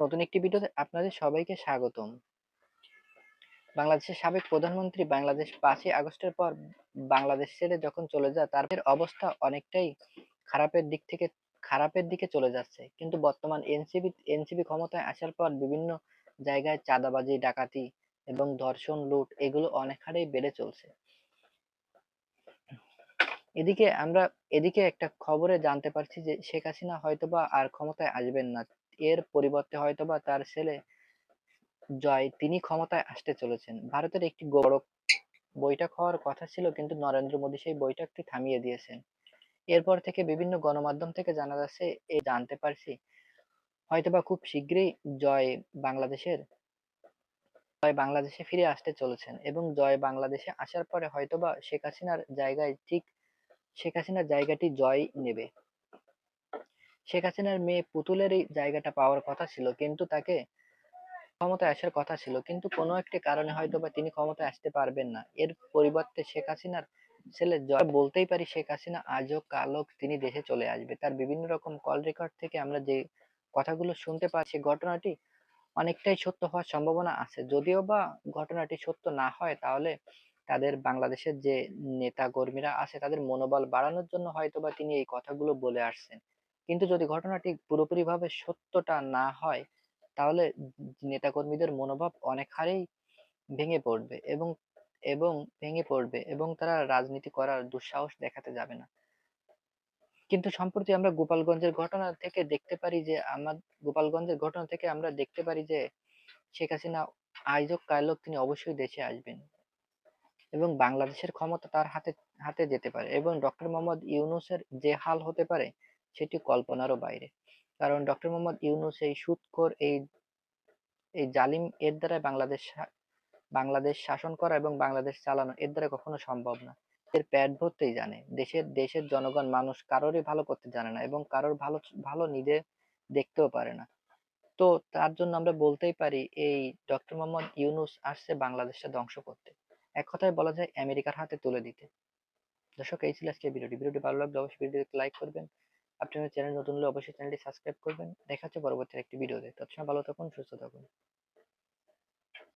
নতুন একটি ভিডিওতে আপনাদের সবাইকে স্বাগতম। বাংলাদেশের সাবেক প্রধানমন্ত্রী বাংলাদেশ ৫ই আগস্টের পর বাংলাদেশ ছেড়ে যখন চলে যায় তার অবস্থা অনেকটাই খারাপের দিকে চলে যাচ্ছে। কিন্তু বর্তমান এনসিপি ক্ষমতায় আসার পর বিভিন্ন জায়গায় চাঁদাবাজি, ডাকাতি এবং ধর্ষণ, লুট এগুলো অনেক হারেই বেড়ে চলছে। এদিকে আমরা এদিকে একটা খবরে জানতে পারছি যে শেখ হাসিনা হয়তোবা আর ক্ষমতায় আসবেন না। এর পরিবর্তে হয়তোবা তার ছেলে জয় তিনি ক্ষমতায় আসতে চলেছেন। ভারতের একটি বড় বৈঠক হওয়ার কথা ছিল, কিন্তু নরেন্দ্র মোদী সেই বৈঠকটি থামিয়ে দিয়েছেন। এরপর থেকে বিভিন্ন গণমাধ্যম থেকে জানা যাচ্ছে, জানতে পারছি হয়তোবা খুব শীঘ্রই জয় বাংলাদেশে ফিরে আসতে চলেছেন এবং জয় বাংলাদেশে আসার পরে হয়তোবা শেখ হাসিনার জায়গাটি জয় নেবে। শেখ হাসিনার মেয়ে পুতুলের এই জায়গাটা পাওয়ার কথা ছিল, কিন্তু তাকে ক্ষমতায় আসার কথা ছিল, কিন্তু কোনো একটি কারণে হয়তোবা তিনি ক্ষমতায় আসতে পারবেন না। এর পরিবর্তে শেখ হাসিনার ছেলে জয়, বলতেই পারি শেখ হাসিনা আজ হোক কাল হোক তিনি দেশে চলে আসবে। তার বিভিন্ন রকম কল রেকর্ড থেকে আমরা যে কথাগুলো শুনতে পাচ্ছি, ঘটনাটি অনেকটাই সত্য হওয়ার সম্ভাবনা আছে। যদিও বা ঘটনাটি সত্য না হয়, তাহলে তাদের বাংলাদেশের যে নেতা কর্মীরা আছে তাদের মনোবল বাড়ানোর জন্য হয়তোবা তিনি এই কথাগুলো বলে আসছেন। কিন্তু যদি ঘটনাটি পুরোপুরিভাবে সত্যটা না হয়, তাহলে নেতাকর্মীদের মনোভাব অনেক হারেই ভেঙে পড়বে এবং এবং ভেঙে পড়বে এবং তারা রাজনীতি করার দুঃসাহস দেখাতে যাবে না। কিন্তু সম্প্রতি আমরা গোপালগঞ্জের ঘটনা থেকে আমরা দেখতে পারি যে শেখ হাসিনা আইজ হোক কাল হোক তিনি অবশ্যই দেশে আসবেন এবং বাংলাদেশের ক্ষমতা তার হাতে হাতে যেতে পারে এবং ডক্টর মোহাম্মদ ইউনূসের যে হাল হতে পারে সেটি কল্পনারও বাইরে। কারণ ডক্টর মোহাম্মদ ইউনূস এই সুদখোর, এই জালিম এর দ্বারা বাংলাদেশ শাসন করা এবং বাংলাদেশ চালানো এর দ্বারা কখনো সম্ভব না। এর পেট ভরতেই জানে, দেশের জনগণ মানুষ কারোরই ভালো করতে জানে না এবং কারোর ভালো ভালো নিজে দেখতেও পারে না। তো তার জন্য আমরা বলতেই পারি এই ডক্টর মোহাম্মদ ইউনূস আসছে বাংলাদেশটা ধ্বংস করতে, এক কথায় বলা যায় আমেরিকার হাতে তুলে দিতে। দর্শক, এই ছিল আজকের ভিডিওটি ভালো লাগলে অবশ্যই ভিডিওটি লাইক করবেন। আপনি আমার চ্যানেল নতুন হলে অবশ্যই চ্যানেলটি সাবস্ক্রাইব করবেন। দেখা হচ্ছে পরবর্তী একটি ভিডিওতে। ততক্ষণ ভালো থাকুন, সুস্থ থাকুন।